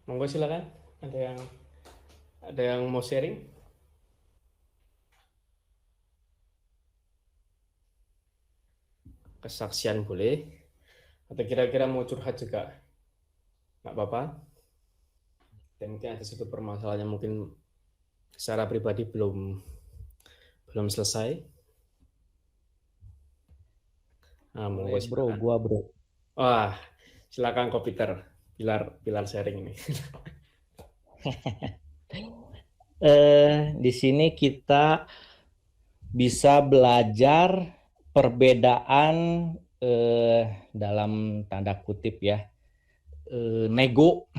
Monggo silakan. Ada yang mau sharing? Kesaksian boleh. Atau kira-kira mau curhat juga? Nggak apa-apa. Dan mungkin ada satu permasalahan yang mungkin secara pribadi belum selesai. Nah, monggo Boleh bro, silakan. gua bro. Wah, silakan Ko Peter. Pilar sharing ini. Di sini kita bisa belajar perbedaan dalam tanda kutip ya, nego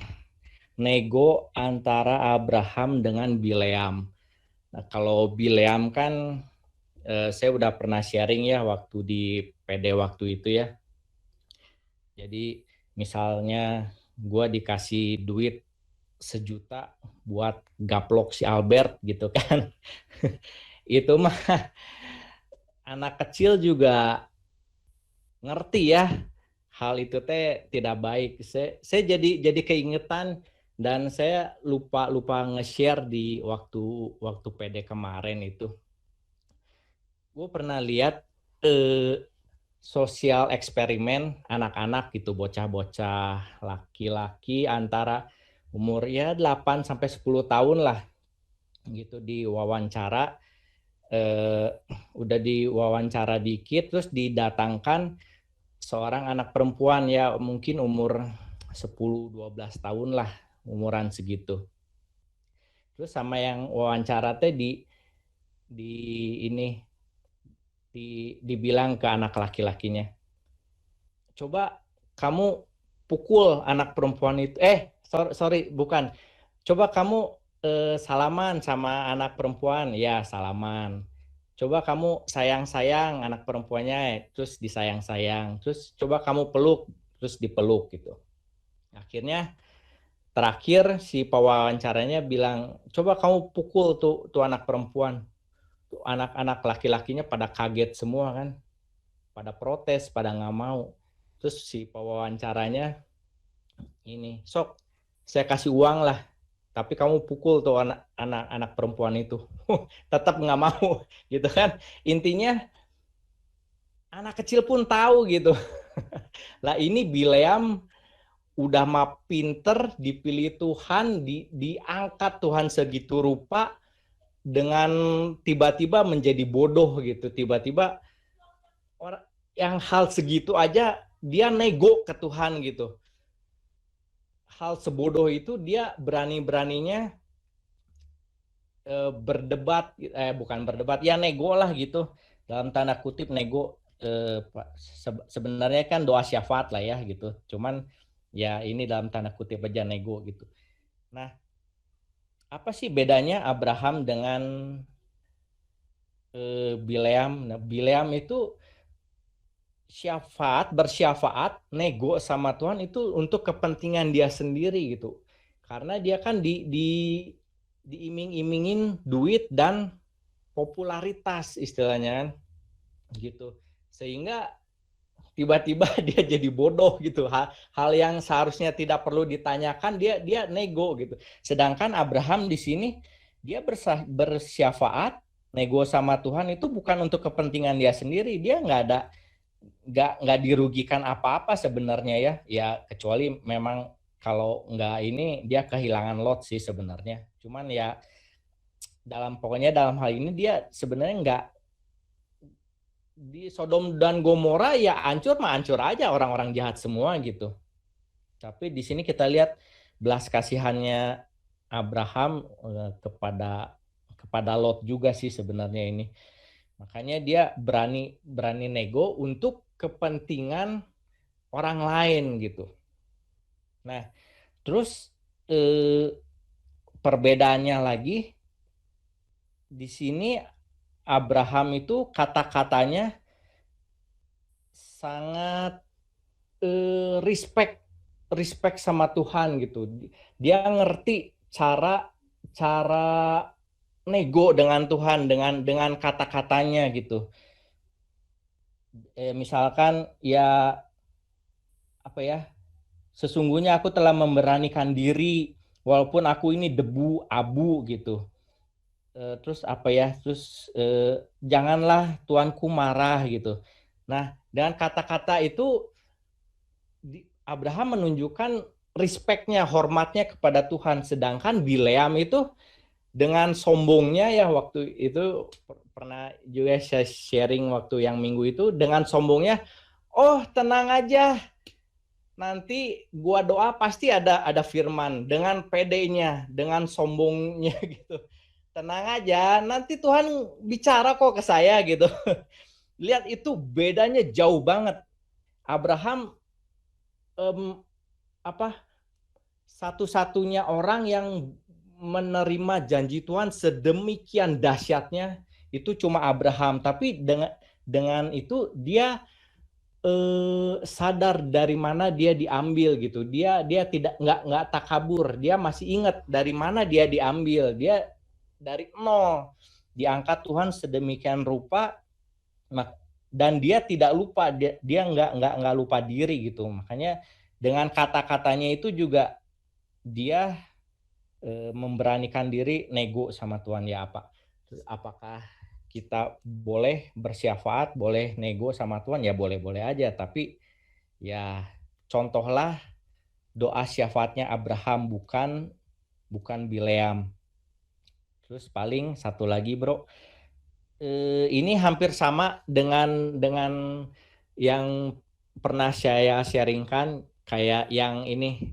antara Abraham dengan Bileam. Nah, kalau Bileam kan saya udah pernah sharing ya waktu di PD waktu itu ya. Jadi misalnya gue dikasih duit 1 juta buat gaplok si Albert gitu kan. Itu mah anak kecil juga ngerti ya, hal itu teh tidak baik. Saya jadi keingetan dan saya lupa nge-share di waktu waktu PD kemarin itu. Gue pernah lihat sosial eksperimen anak-anak gitu, bocah-bocah laki-laki antara umur ya 8 sampai 10 tahun lah gitu, diwawancara udah diwawancara dikit terus didatangkan seorang anak perempuan ya mungkin umur 10-12 tahun lah, umuran segitu. Terus sama yang wawancara teh di ini dibilang ke anak laki-lakinya, coba kamu pukul anak perempuan itu, sorry bukan, coba kamu salaman sama anak perempuan, ya salaman. Coba kamu sayang-sayang anak perempuannya, terus disayang-sayang. Terus coba kamu peluk, terus dipeluk gitu. Akhirnya terakhir si pewawancaranya bilang, coba kamu pukul tuh anak perempuan. Tuh anak-anak laki-lakinya pada kaget semua kan, pada protes, pada nggak mau. Terus si pewawancaranya ini, sok saya kasih uang lah, tapi kamu pukul tuh anak perempuan itu. Tetap nggak mau gitu kan. Intinya anak kecil pun tahu gitu. Lah ini Bileam udah mah pinter, dipilih Tuhan, diangkat Tuhan segitu rupa, dengan tiba-tiba menjadi bodoh gitu. Tiba-tiba orang yang hal segitu aja dia nego ke Tuhan gitu. Hal sebodoh itu dia berani-beraninya berdebat, bukan berdebat ya, nego lah gitu, dalam tanda kutip nego. Sebenarnya kan doa syafaat lah ya gitu, cuman ya ini dalam tanda kutip aja, nego gitu. Nah, apa sih bedanya Abraham dengan Bileam? Nah, Bileam itu bersyafaat, nego sama Tuhan itu untuk kepentingan dia sendiri gitu. Karena dia kan diiming-imingin duit dan popularitas istilahnya kan gitu. Sehingga tiba-tiba dia jadi bodoh gitu. Hal yang seharusnya tidak perlu ditanyakan dia nego gitu. Sedangkan Abraham di sini dia bersyafaat, nego sama Tuhan itu bukan untuk kepentingan dia sendiri. Dia nggak dirugikan apa-apa sebenarnya ya. Ya kecuali memang kalau nggak ini dia kehilangan lot sih sebenarnya. Cuman ya pokoknya dalam hal ini dia sebenarnya nggak, di Sodom dan Gomora ya hancur mah hancur aja, orang-orang jahat semua gitu. Tapi di sini kita lihat belas kasihannya Abraham kepada Lot juga sih sebenarnya ini. Makanya dia berani nego untuk kepentingan orang lain gitu. Nah, terus perbedaannya lagi di sini, Abraham itu kata-katanya sangat respect sama Tuhan gitu. Dia ngerti cara cara nego dengan Tuhan, dengan kata-katanya gitu. Misalkan ya apa ya? Sesungguhnya aku telah memberanikan diri walaupun aku ini debu, abu gitu. Terus apa ya? Terus janganlah Tuanku marah gitu. Nah, dengan kata-kata itu Abraham menunjukkan respect-nya, hormatnya kepada Tuhan. Sedangkan Bileam itu dengan sombongnya ya waktu itu pernah juga saya sharing waktu yang minggu itu dengan sombongnya, oh tenang aja, nanti gua doa pasti ada firman dengan pedenya, dengan sombongnya gitu. Tenang aja, nanti Tuhan bicara kok ke saya gitu. Lihat itu bedanya jauh banget. Abraham apa satu-satunya orang yang menerima janji Tuhan sedemikian dahsyatnya itu cuma Abraham. Tapi dengan itu dia sadar dari mana dia diambil gitu. Dia tidak nggak takabur. Dia masih ingat dari mana dia diambil. Dia dari nol diangkat Tuhan sedemikian rupa, dan dia tidak lupa. Dia nggak lupa diri gitu. Makanya dengan kata-katanya itu juga dia memberanikan diri nego sama Tuhan. Ya apakah kita boleh bersyafaat, boleh nego sama Tuhan? Ya boleh-boleh aja, tapi ya contohlah doa syafaatnya Abraham, bukan Bileam. Terus paling satu lagi bro, ini hampir sama dengan yang pernah saya sharingkan, kayak yang ini,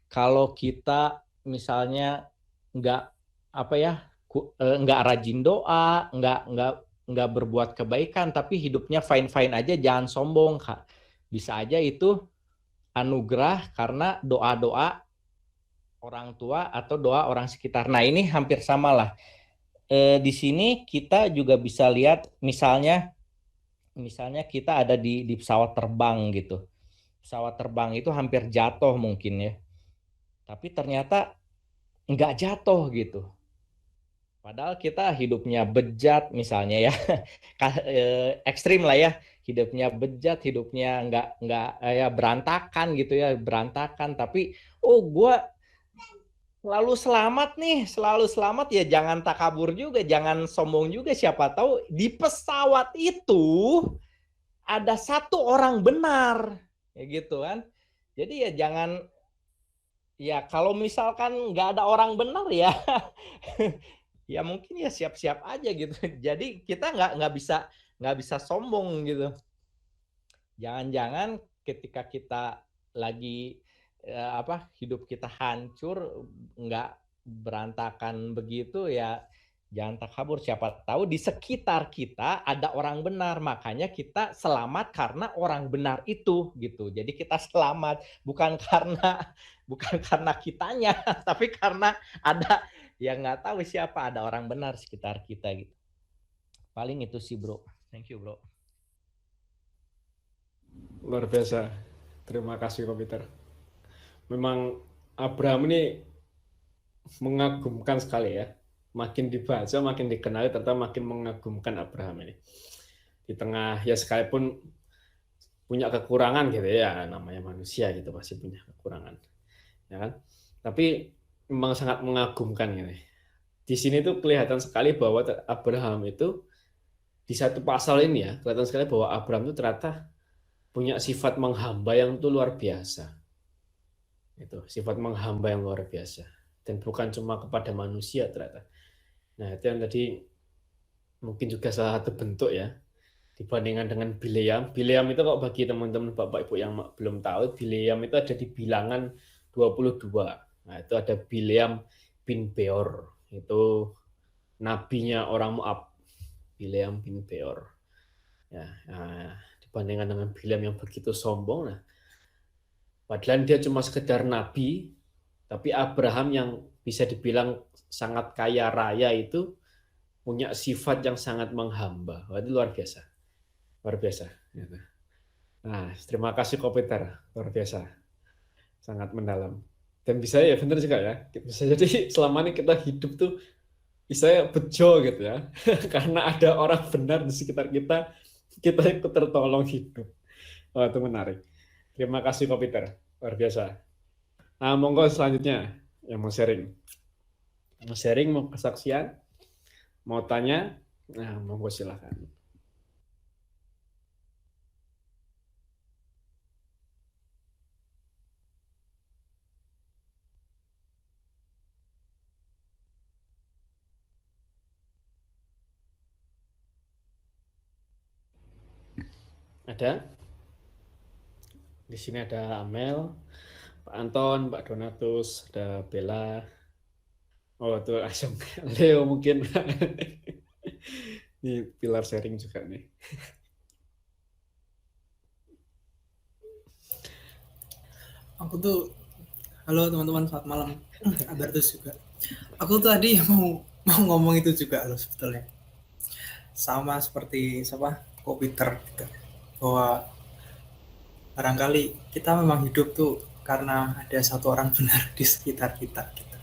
kalau kita misalnya nggak apa ya, nggak rajin doa, nggak berbuat kebaikan, tapi hidupnya fine aja, jangan sombong Kak. Bisa aja itu anugerah karena doa-doa orang tua atau doa orang sekitar. Nah ini hampir sama lah. Di sini kita juga bisa lihat misalnya kita ada di pesawat terbang gitu. Pesawat terbang itu hampir jatuh mungkin ya. Tapi ternyata nggak jatuh gitu. Padahal kita hidupnya bejat misalnya ya, ekstrim lah ya, hidupnya bejat, hidupnya nggak ya berantakan gitu ya, berantakan. Tapi gue selalu selamat ya, jangan takabur juga, jangan sombong juga. Siapa tahu di pesawat itu ada satu orang benar, ya gitu kan. Jadi ya jangan, ya kalau misalkan nggak ada orang benar ya ya mungkin ya siap-siap aja gitu. Jadi kita nggak bisa sombong gitu. Jangan-jangan ketika kita lagi hidup kita hancur, nggak berantakan begitu ya, jangan takabur. Siapa tahu di sekitar kita ada orang benar, makanya kita selamat karena orang benar itu gitu. Jadi kita selamat bukan karena kitanya tapi karena ada yang nggak tahu siapa, ada orang benar sekitar kita gitu. Paling itu sih bro. Thank you bro. Luar biasa. Terima kasih Komputer. Memang Abraham ini mengagumkan sekali ya. Makin dibaca, makin dikenali, ternyata makin mengagumkan Abraham ini. Di tengah ya sekalipun punya kekurangan gitu ya, namanya manusia gitu pasti punya kekurangan. Ya kan? Tapi memang sangat mengagumkan gitu. Di sini tuh kelihatan sekali bahwa Abraham itu di satu pasal ini ya, kelihatan sekali bahwa Abraham itu ternyata punya sifat menghamba yang tuh luar biasa. Itu sifat menghamba yang luar biasa, dan bukan cuma kepada manusia ternyata. Nah itu yang tadi mungkin juga salah satu bentuk ya, dibandingkan dengan Bileam. Bileam itu kok bagi teman-teman Bapak Ibu yang belum tahu, Bileam itu ada di bilangan 22. Nah itu ada Bileam bin Beor, itu nabinya orang Moab, Bileam bin Beor. Ya, nah, dibandingkan dengan Bileam yang begitu sombong, nah padahal dia cuma sekedar nabi, tapi Abraham yang bisa dibilang sangat kaya raya itu punya sifat yang sangat menghamba. Wah, itu luar biasa. Luar biasa. Nah, terima kasih Komputer. Luar biasa. Sangat mendalam. Dan bisa ya, benar juga ya. Bisa jadi selama ini kita hidup tuh bisa bejo gitu ya. Karena ada orang benar di sekitar kita, kita ikut tertolong hidup. Wah, itu menarik. Terima kasih Komputer. Luar biasa. Nah, monggo selanjutnya. yang mau sharing? Mau sharing, mau kesaksian, mau tanya, nah monggo silakan. Ada? Di sini ada Amel, Pak Anton, Pak Donatus, ada Bella. Oh, itu langsung Leo mungkin. Ini pilar sharing juga nih. Aku tuh, halo teman-teman, selamat malam. Albertus juga. Aku tuh tadi mau ngomong itu juga loh sebetulnya. Sama seperti siapa? Peter gitu. Bahwa barangkali kita memang hidup tuh karena ada satu orang benar di sekitar kita gitu.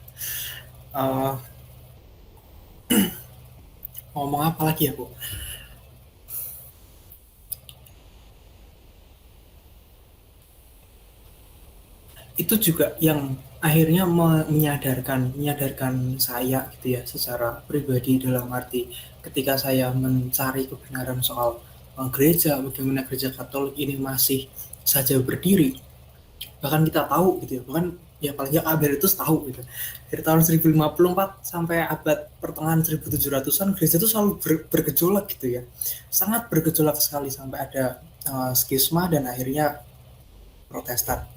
Ngomong apa lagi ya, Bu? Itu juga yang akhirnya menyadarkan saya gitu ya secara pribadi, dalam arti ketika saya mencari kebenaran soal gereja, bagaimana gereja Katolik ini masih saja berdiri, bahkan kita tahu gitu ya, bahkan ya paling nggak Albertus tahu gitu, dari tahun 1054 sampai abad pertengahan 1700-an gereja itu selalu bergejolak gitu ya, sangat bergejolak sekali sampai ada skisma dan akhirnya Protestan.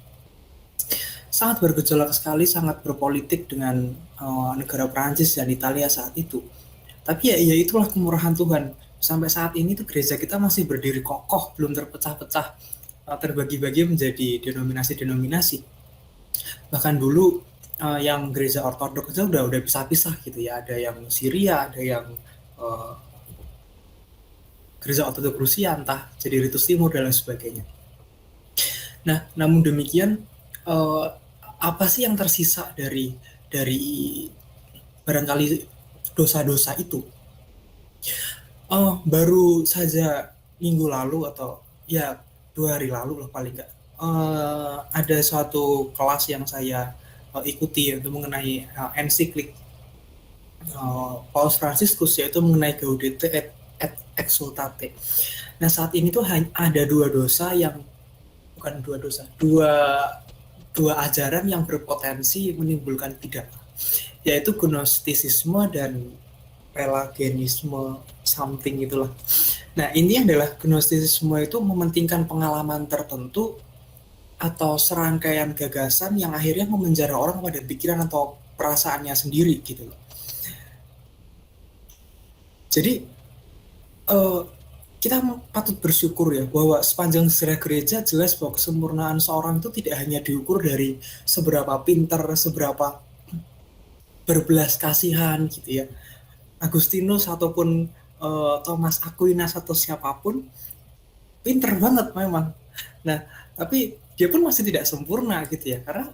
Sangat bergejolak sekali, sangat berpolitik dengan negara Prancis dan Italia saat itu. Tapi ya itulah kemurahan Tuhan. Sampai saat ini tuh gereja kita masih berdiri kokoh, belum terpecah-pecah, terbagi-bagi menjadi denominasi-denominasi. Bahkan dulu yang gereja ortodoks aja udah pisah-pisah gitu ya. Ada yang Syria, ada yang gereja ortodoks Rusia, entah jadi Ritus Timur dan lain sebagainya. Nah, namun demikian apa sih yang tersisa dari barangkali dosa-dosa itu? Baru saja minggu lalu atau ya 2 hari lalu lah paling nggak, ada suatu kelas yang saya ikuti untuk mengenai ensiklik Paus Fransiskus, yaitu mengenai Gaudete et Exsultate. Nah, saat ini tuh ada dua ajaran yang berpotensi menimbulkan pidana, yaitu gnostisisme dan pelagianisme something itulah. Nah, ini adalah gnostisisme itu mementingkan pengalaman tertentu atau serangkaian gagasan yang akhirnya memenjara orang pada pikiran atau perasaannya sendiri gitu loh. Jadi kita patut bersyukur ya bahwa sepanjang sejarah gereja jelas bahwa kesempurnaan seorang itu tidak hanya diukur dari seberapa pintar, seberapa berbelas kasihan gitu ya. Agustinus ataupun Thomas Aquinas atau siapapun pintar banget memang. Nah, tapi dia pun masih tidak sempurna gitu ya, karena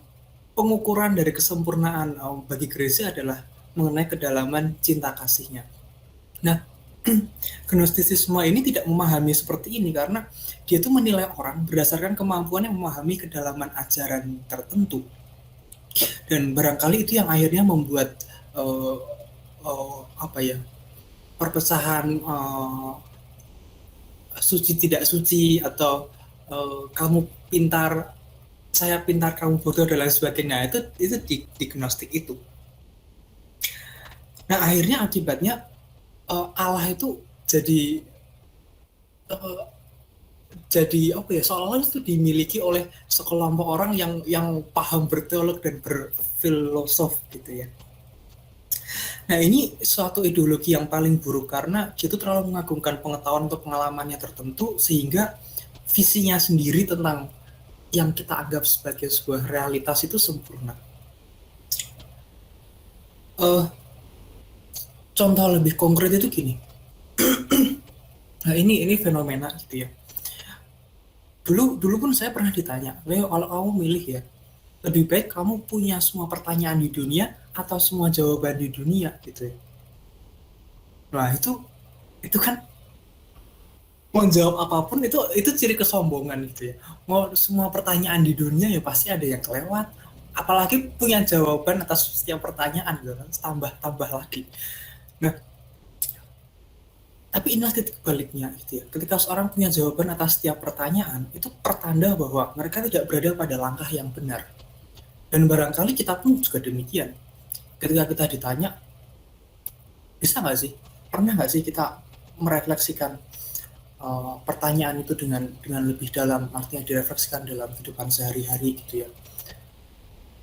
pengukuran dari kesempurnaan bagi gereja adalah mengenai kedalaman cinta kasihnya. Nah, gnostisisme ini tidak memahami seperti ini karena dia tuh menilai orang berdasarkan kemampuan yang memahami kedalaman ajaran tertentu, dan barangkali itu yang akhirnya membuat perpecahan suci tidak suci atau kamu pintar saya pintar kamu bodoh dan lain sebagainya, itu di gnostik itu. Nah, akhirnya akibatnya Allah itu jadi seolah-olah itu dimiliki oleh sekelompok orang yang paham berteolog dan berfilosof gitu ya. Nah, ini suatu ideologi yang paling buruk karena itu terlalu mengagungkan pengetahuan atau pengalamannya tertentu sehingga visinya sendiri tentang yang kita anggap sebagai sebuah realitas itu sempurna. Contoh lebih konkret itu gini. Nah, ini fenomena gitu ya. Dulu pun saya pernah ditanya, Leo, kalau kamu milih ya, lebih baik kamu punya semua pertanyaan di dunia atau semua jawaban di dunia gitu ya. Nah, itu kan mau jawab apapun itu ciri kesombongan gitu ya. Mau semua pertanyaan di dunia ya pasti ada yang kelewat. apalagi punya jawaban atas setiap pertanyaan gitu kan, tambah lagi. Nah, tapi inilah titik baliknya gitu ya. Ketika seorang punya jawaban atas setiap pertanyaan, itu pertanda bahwa mereka tidak berada pada langkah yang benar. Dan barangkali kita pun juga demikian. Ketika kita ditanya, bisa nggak sih? Pernah nggak sih kita merefleksikan pertanyaan itu dengan lebih dalam, artinya direfleksikan dalam kehidupan sehari-hari gitu ya.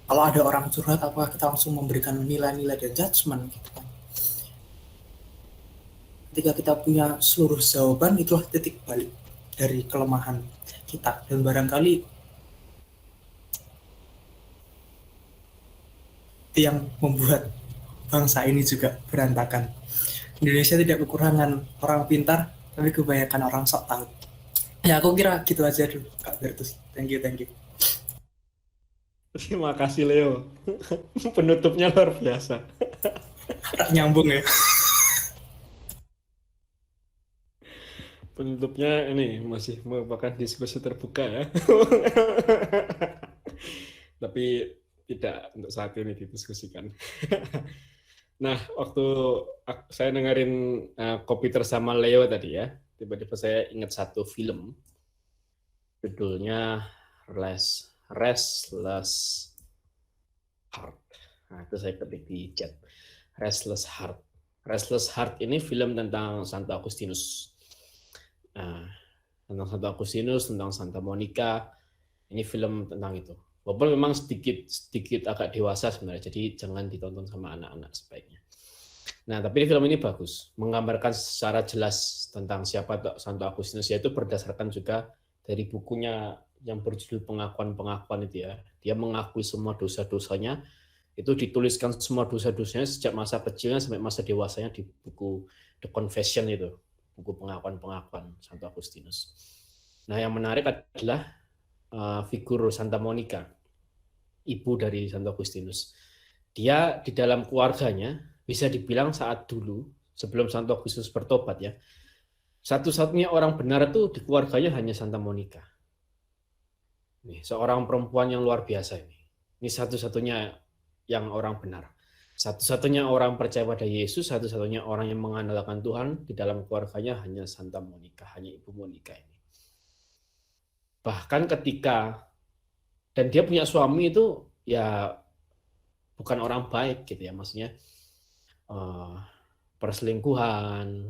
Kalau ada orang curhat, apakah kita langsung memberikan nilai-nilai dan judgement gitu kan? Ketika kita punya seluruh jawaban, itulah titik balik dari kelemahan kita. Dan barangkali itu yang membuat bangsa ini juga berantakan. Indonesia tidak kekurangan orang pintar, tapi kebanyakan orang sok tahu. Ya aku kira gitu aja dulu Kak Bertus. Thank you. Terima kasih Leo. Penutupnya luar biasa. Nyambung ya. Penutupnya ini masih merupakan diskusi terbuka ya. Tapi tidak untuk saat ini didiskusikan. Nah, waktu saya dengerin Kopi Bersama Leo tadi ya, tiba-tiba saya ingat satu film. Judulnya Restless Heart. Nah, itu saya ketik di chat. Restless Heart. Restless Heart ini film tentang Santo Agustinus. Nah, tentang Santo Agustinus, tentang Santa Monica. Ini film tentang itu. Walaupun memang sedikit agak dewasa sebenarnya, jadi jangan ditonton sama anak-anak sebaiknya. Nah, tapi film ini bagus, menggambarkan secara jelas tentang siapa Santo Agustinus, yaitu berdasarkan juga dari bukunya yang berjudul Pengakuan-Pengakuan itu ya. Dia mengakui semua dosa-dosanya, itu dituliskan semua dosa-dosanya sejak masa kecilnya sampai masa dewasanya di buku The Confession itu, buku Pengakuan-Pengakuan Santo Agustinus. Nah, yang menarik adalah figur Santa Monica, ibu dari Santo Agustinus. Dia di dalam keluarganya bisa dibilang saat dulu sebelum Santo Agustinus bertobat ya, satu-satunya orang benar itu di keluarganya hanya Santa Monica. Nih, seorang perempuan yang luar biasa ini. Ini satu-satunya yang orang benar. Satu-satunya orang percaya pada Yesus, satu-satunya orang yang mengandalkan Tuhan di dalam keluarganya hanya Santa Monica, hanya Ibu Monica ini. Bahkan ketika, dan dia punya suami itu ya bukan orang baik gitu ya, maksudnya perselingkuhan,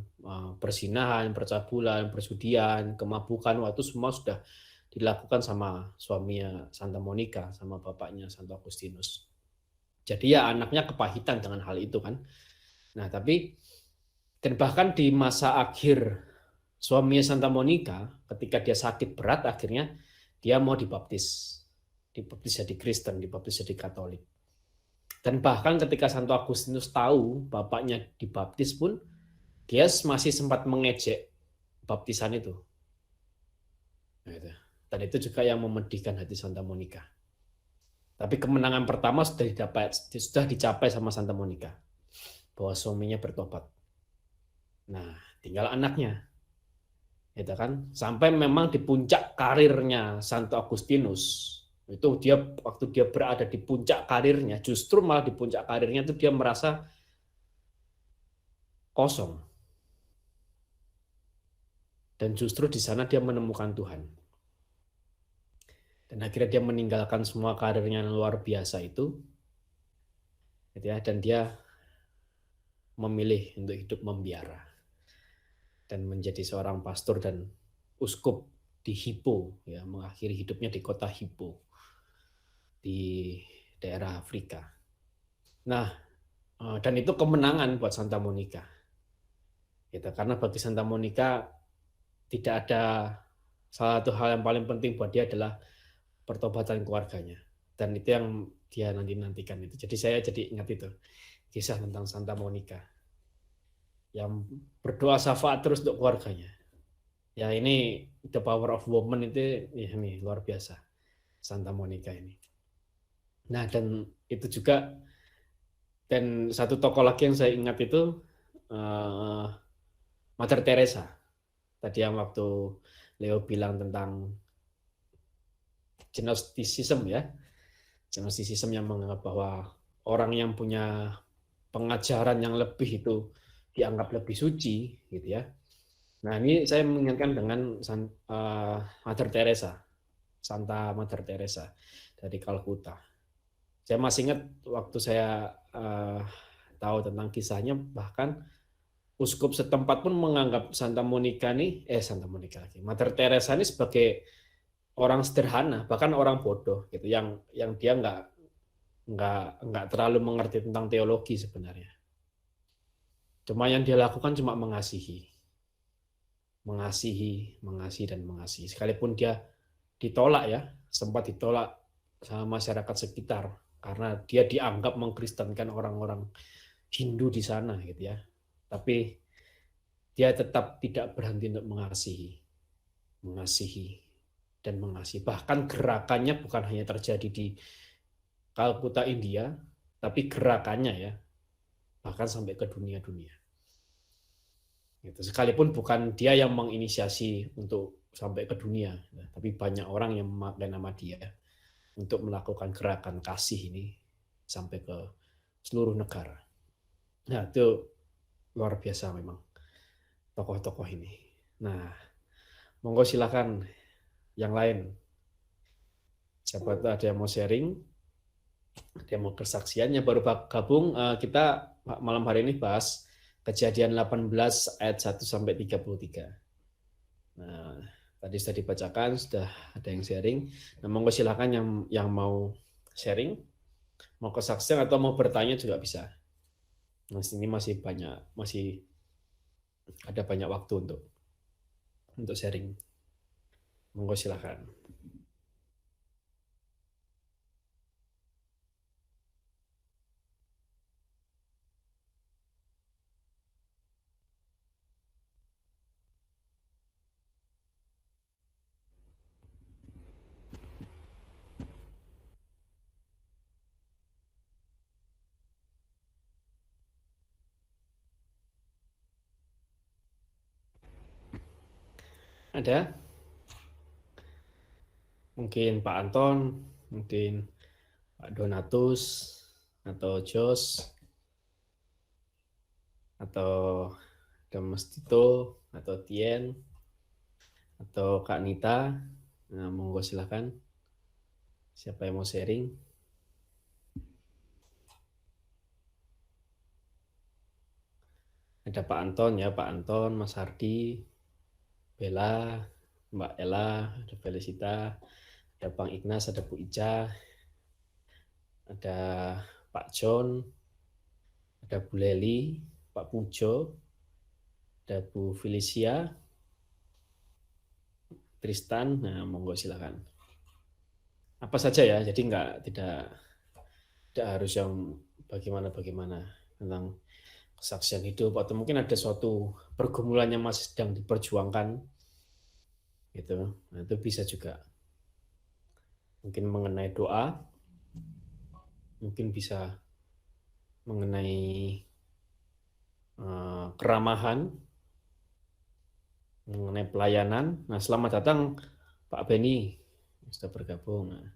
persinahan, percabulan, perjudian, kemabukan, itu semua sudah dilakukan sama suaminya Santa Monica, sama bapaknya Santo Agustinus. Jadi ya anaknya kepahitan dengan hal itu kan. Nah tapi, dan bahkan di masa akhir suaminya Santa Monica, ketika dia sakit berat, akhirnya dia mau dibaptis jadi Kristen, dibaptis jadi Katolik. Dan bahkan ketika Santo Agustinus tahu bapaknya dibaptis pun, dia masih sempat mengejek baptisan itu. Dan itu juga yang memedihkan hati Santa Monica. Tapi kemenangan pertama sudah dicapai sama Santa Monica, bahwa suaminya bertobat. Nah, tinggal anaknya. Gitu kan, sampai memang di puncak karirnya Santo Agustinus itu, waktu dia berada di puncak karirnya, justru malah di puncak karirnya itu dia merasa kosong, dan justru di sana dia menemukan Tuhan, dan akhirnya dia meninggalkan semua karirnya yang luar biasa itu gitu ya, dan dia memilih untuk hidup membiara dan menjadi seorang pastor dan uskup di Hippo ya, mengakhiri hidupnya di kota Hippo di daerah Afrika. Nah, dan itu kemenangan buat Santa Monica. Gitu, karena bagi Santa Monica tidak ada, salah satu hal yang paling penting buat dia adalah pertobatan keluarganya. Dan itu yang dia nantikan itu. Jadi saya jadi ingat itu, kisah tentang Santa Monica yang berdoa syafaat terus untuk keluarganya. Ya ini the power of woman itu ya, ini luar biasa Santa Monica ini. Nah, dan itu juga, dan satu tokoh lagi yang saya ingat itu Mother Teresa. Tadi yang waktu Leo bilang tentang Gnosticism ya. Gnostisism yang menganggap bahwa orang yang punya pengajaran yang lebih itu dianggap lebih suci, gitu ya. Nah, ini saya mengingatkan dengan Mother Teresa, Santa Mother Teresa dari Kalkuta. Saya masih ingat waktu saya tahu tentang kisahnya, bahkan uskup setempat pun menganggap Santa Monica lagi, Mother Teresa ini sebagai orang sederhana, bahkan orang bodoh, gitu, yang dia nggak terlalu mengerti tentang teologi sebenarnya. Cuma yang dia lakukan cuma mengasihi, dan mengasihi. Sekalipun dia ditolak ya, sempat ditolak sama masyarakat sekitar karena dia dianggap mengkristenkan orang-orang Hindu di sana, gitu ya. Tapi dia tetap tidak berhenti untuk mengasihi dan mengasihi. Bahkan gerakannya bukan hanya terjadi di Kalkuta, India, tapi gerakannya ya bahkan sampai ke dunia-dunia. Gitu. Sekalipun bukan dia yang menginisiasi untuk sampai ke dunia, tapi banyak orang yang memakai nama dia untuk melakukan gerakan kasih ini sampai ke seluruh negara. Nah, itu luar biasa memang tokoh-tokoh ini. Nah, monggo silakan yang lain. Siapa tahu ada yang mau sharing, ada yang mau kesaksiannya baru gabung. Kita malam hari ini bahas Kejadian 18 ayat 1 sampai 33. Nah, tadi sudah dibacakan, sudah ada yang sharing. Nah, monggo silakan yang mau sharing, mau kesaksian atau mau bertanya juga bisa. Nah, ini masih ada banyak waktu untuk sharing. Monggo silakan. Ada? Mungkin Pak Anton, mungkin Pak Donatus, atau Jos, atau Mas Tito, atau Tien, atau Kak Nita. Nah, monggo silakan. Siapa yang mau sharing? Ada Pak Anton ya, Pak Anton, Mas Hardi, Bella, Mbak Ella, ada Felicita, ada Bang Ignas, ada Bu Ica, ada Pak John, ada Bu Leli, Pak Pujo, ada Bu Felicia, Tristan. Nah, monggo silakan. Apa saja ya, jadi tidak harus yang bagaimana tentang kesaksian hidup, atau mungkin ada suatu pergumulan yang masih sedang diperjuangkan, gitu. Nah, itu bisa juga. Mungkin mengenai doa, mungkin bisa mengenai keramahan, mengenai pelayanan. Nah, selamat datang Pak Beni, sudah bergabung. Nah,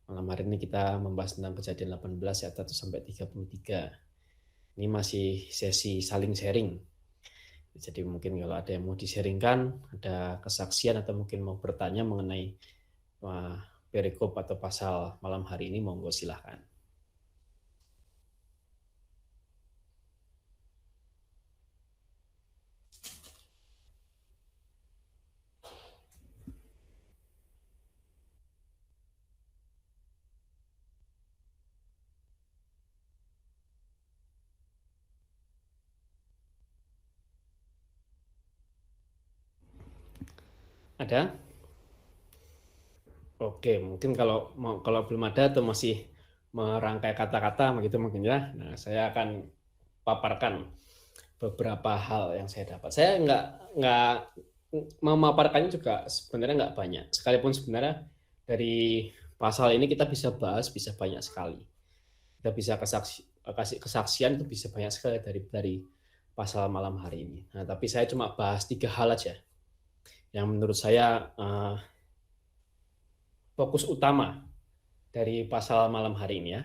malam hari ini kita membahas tentang Kejadian 18 ayat 1 sampai 33. Ini masih sesi saling sharing. Jadi mungkin kalau ada yang mau di-sharingkan, ada kesaksian atau mungkin mau bertanya mengenai perikop atau pasal malam hari ini, monggo silahkan. Ada? Oke, mungkin kalau belum ada atau masih merangkai kata-kata begitu mungkin ya. Nah, saya akan paparkan beberapa hal yang saya dapat. Saya nggak memaparkannya juga sebenarnya nggak banyak. Sekalipun sebenarnya dari pasal ini kita bisa bahas bisa banyak sekali. Kita bisa kasih kesaksian itu bisa banyak sekali dari pasal malam hari ini. Nah, tapi saya cuma bahas 3 hal aja yang menurut saya fokus utama dari pasal malam hari ini ya.